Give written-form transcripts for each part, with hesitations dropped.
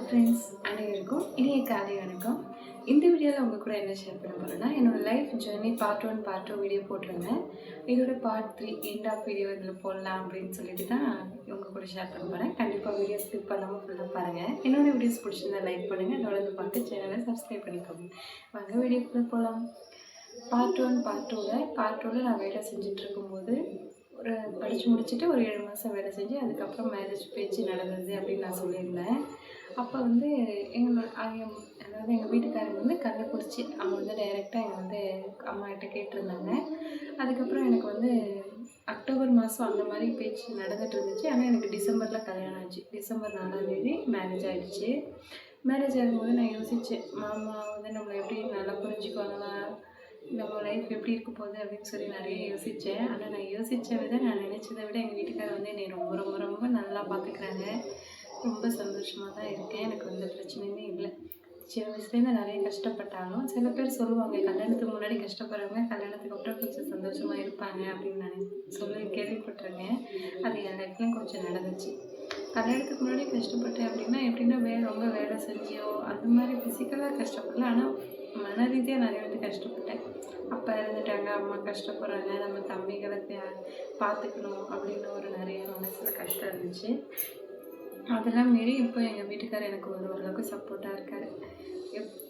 Friends அனைவருக்கும் இனிய காலை வணக்கம். இந்த வீடியோவில் உங்கள் கூட என்ன ஷேர் பண்ண போகிறேன்னா, என்னோடய life journey part 1 part 2 video போட்டிருந்தேன். இதோட பார்ட் 3 எண்ட் ஆஃப் வீடியோ இதில் போடலாம் அப்படின்னு சொல்லிட்டு தான் உங்கள் கூட ஷேர் பண்ண போகிறேன். கண்டிப்பாக வீடியோ ஸ்கிப் பண்ணாமல் ஃபுல்லாக பாருங்கள். என்னோடய வீடியோஸ் பிடிச்சிருந்தா லைக் பண்ணுங்கள், தொடர்ந்து பார்த்து சேனலை சப்ஸ்கிரைப் பண்ணிக்கோங்க. வாங்க வீடியோக்குள்ளே போகலாம். பார்ட் 2ல் நான் வேலை செஞ்சுட்டு இருக்கும்போது படித்து முடிச்சுட்டு ஒரு 7 மாதம் வேலை செஞ்சு அதுக்கப்புறம் மேரேஜ் பேச்சு நடந்தது அப்படின்னு நான் சொல்லியிருந்தேன். அப்போ வந்து அதாவது எங்கள் வீட்டுக்காரங்க வந்து கள்ளக்குறிச்சி, அவங்க வந்து டைரெக்டாக அம்மாகிட்ட கேட்டிருந்தாங்க. அதுக்கப்புறம் எனக்கு வந்து அக்டோபர் மாதம் அந்த மாதிரி பேச்சு நடந்துகிட்டு இருந்துச்சு. ஆனால் எனக்கு டிசம்பரில் கல்யாணம் ஆச்சு. டிசம்பர் 4ஆம் தேதி மேரேஜ் ஆகிடுச்சு. மேரேஜ் ஆகும்போது நான் யோசித்தேன், மாமா வந்து நம்மளை எப்படி நல்லா புரிஞ்சுக்குவாங்களா, நம்ம லைஃப் எப்படி இருக்க போகுது அப்படின்னு சொல்லி நிறைய யோசித்தேன். ஆனால் நான் யோசித்ததை விட நான் நினச்சதை விட எங்கள் வீட்டுக்காரர் வந்து என்னை ரொம்ப ரொம்ப ரொம்ப நல்லா பார்த்துக்கிறாங்க. ரொம்ப சந்தோஷமாக தான் இருக்கேன். எனக்கு எந்த பிரச்சனையுமே இல்லை. சின்ன வயசுலேருந்து நிறைய கஷ்டப்பட்டாலும் சில பேர் சொல்லுவாங்க, கல்யாணத்துக்கு முன்னாடி கஷ்டப்படுறவங்க கல்யாணத்துக்கு அப்புறம் கொஞ்சம் சந்தோஷமாக இருப்பாங்க அப்படின்னு நான் கேள்விப்பட்டிருக்கேன். அது என் லைஃப்லையும் கொஞ்சம் நடந்துச்சு. கல்யாணத்துக்கு முன்னாடி கஷ்டப்பட்டேன் எப்படின்னா ரொம்ப வேலை செஞ்சியோ அந்த மாதிரி ஃபிசிக்கலாக கஷ்டப்படல, ஆனால் மன ரீதியாக நிறைய கஷ்டப்பட்டேன். அப்பா இருந்துட்டாங்க, அம்மா கஷ்டப்படுறாங்க, நம்ம தம்பிகளை பார்த்துக்கணும் அப்படின்னு ஒரு நிறைய மனசில் கஷ்டம் இருந்துச்சு. அதெல்லாம் மீறி இப்போ எங்கள் வீட்டுக்காரர் எனக்கு ஓரளவுக்கு சப்போர்ட்டாக இருக்கார்.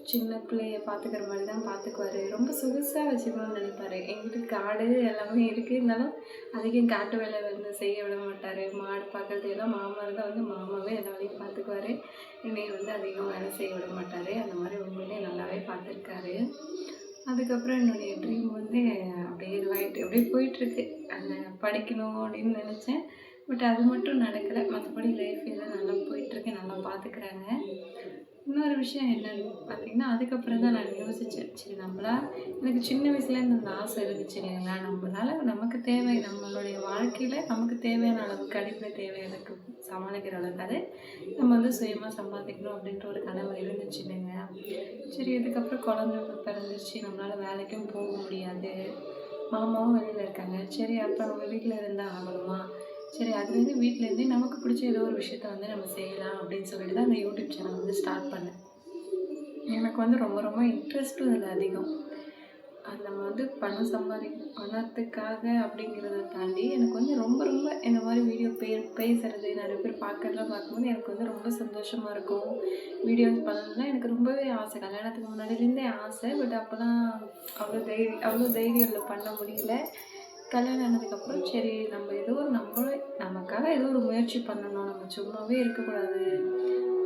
சின்ன பிள்ளைய பார்த்துக்கிற மாதிரி தான் பார்த்துக்குவார். ரொம்ப சொகுசாக வச்சுக்கணும்னு நினைப்பார். எங்கள் வீட்டுக்கு காடு எல்லாமே இருக்குது, இருந்தாலும் அதிகம் காட்டு வேலை வந்து செய்ய விட மாட்டார். மாடு பார்க்குறது எல்லாம் மாமனார் தான், வந்து மாமாவே எல்லா வேலையும் பார்த்துக்குவார். என்னை வந்து அதிகம் வேலை செய்ய விட மாட்டார். அந்த மாதிரி உண்மையிலே நல்லாவே பார்த்துருக்காரு. அதுக்கப்புறம் என்னுடைய ட்ரீம் வந்து அப்படியே போயிட்டுருக்கு. அந்த படிக்கணும் அப்படின்னு நினச்சேன். பட் அது மட்டும் நடக்கலை. மற்றபடி லைஃப் எல்லாம் நல்லா போயிட்டுருக்கு, நல்லா பார்த்துக்கிறாங்க. இன்னொரு விஷயம் என்னன்னு பார்த்தீங்கன்னா, அதுக்கப்புறம் தான் நான் யோசித்தேன், சரி எனக்கு சின்ன வயசுலேருந்து அந்த ஆசை இருந்துச்சு இல்லைங்களா, நமக்கு தேவை, நம்மளுடைய வாழ்க்கையில் நமக்கு தேவையான அளவுக்கு அடிப்படை தேவைகளுக்கு சமாளிக்கிற அளவுக்கு நம்ம வந்து சுயமாக சம்பாதிக்கணும் அப்படின்ற ஒரு கனவு இருந்துச்சு இல்லைங்க. சரி, இதுக்கப்புறம் குழந்தை பிறந்துருச்சு, நம்மளால் வேலைக்கும் போக முடியாது, மாமாவும் வெளியில் இருக்காங்க. சரி, அப்போ நம்ம வீட்டில் இருந்தால் ஆகணுமா, சரி அதுலேருந்து வீட்டிலேருந்தே நமக்கு பிடிச்ச ஏதோ ஒரு விஷயத்த வந்து நம்ம செய்யலாம் அப்படின்னு சொல்லிட்டு தான் அந்த யூடியூப் சேனல் வந்து ஸ்டார்ட் பண்ணேன். எனக்கு வந்து ரொம்ப ரொம்ப இன்ட்ரெஸ்ட்டும் இதில் அதிகம். அது நம்ம வந்து பணத்துக்காக அப்படிங்கிறத தாண்டி எனக்கு வந்து ரொம்ப ரொம்ப இந்த மாதிரி வீடியோ பேசுகிறது, நிறைய பேர் பார்க்குறதெல்லாம் பார்க்கும்போது எனக்கு வந்து ரொம்ப சந்தோஷமாக இருக்கும். வீடியோஸ் பண்ணணும்னா எனக்கு ரொம்பவே ஆசை. கல்யாணத்துக்கு முன்னாடிலேருந்தே ஆசை. பட் அப்போலாம் அவ்வளோ தைரியம் இல்லை, பண்ண முடியல. கல்யாணம் ஆனதுக்கப்புறம் சரி, நமக்காக ஏதோ ஒரு முயற்சி பண்ணணும், நம்ம சும்மாவே இருக்கக்கூடாது,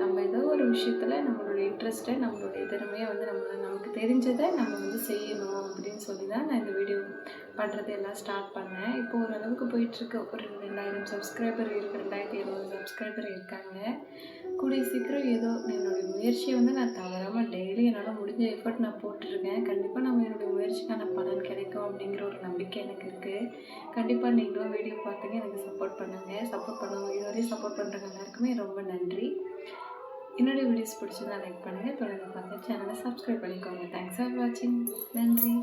நம்ம ஏதோ ஒரு விஷயத்தில் நம்மளுடைய இன்ட்ரெஸ்ட்டை, நம்மளுடைய திறமையை வந்து நமக்கு தெரிஞ்சதை நம்ம வந்து செய்யணும் அப்படின்னு சொல்லி தான் நான் இந்த வீடியோ பண்ணுறது எல்லாம் ஸ்டார்ட் பண்ணேன். இப்போ ஓரளவுக்கு போயிட்டுருக்கு. ஒரு 2000 சப்ஸ்கிரைபர் இருக்குது, 2700 சப்ஸ்கிரைபர் இருக்காங்க. கூடிய சீக்கிரம் ஏதோ என்னுடைய முயற்சியை வந்து நான் தவறாமல் டெய்லி என்னால் முடிஞ்ச எஃபர்ட் நான் போட்டுருக்கேன். கண்டிப்பாக நம்ம என்னுடைய முயற்சிக்கான பலன் கிடைக்கும் அப்படிங்கிற ஒரு நம்பிக்கை எனக்கு இருக்குது. கண்டிப்பாக நீங்களும் வீடியோ பார்த்துங்க, எனக்கு சப்போர்ட் பண்ணுங்கள். சப்போர்ட் பண்ணுவோம், இதுவரையும் சப்போர்ட் பண்ணுறவங்க எல்லாருக்குமே ரொம்ப நன்றி. என்னுடைய வீடியோஸ் பிடிச்சிருந்தா லைக் பண்ணுங்கள், தொடர்ந்து பார்த்து சேனலை சப்ஸ்கிரைப் பண்ணிக்கோங்க. தேங்க்ஸ் ஃபார் வாட்சிங். நன்றி.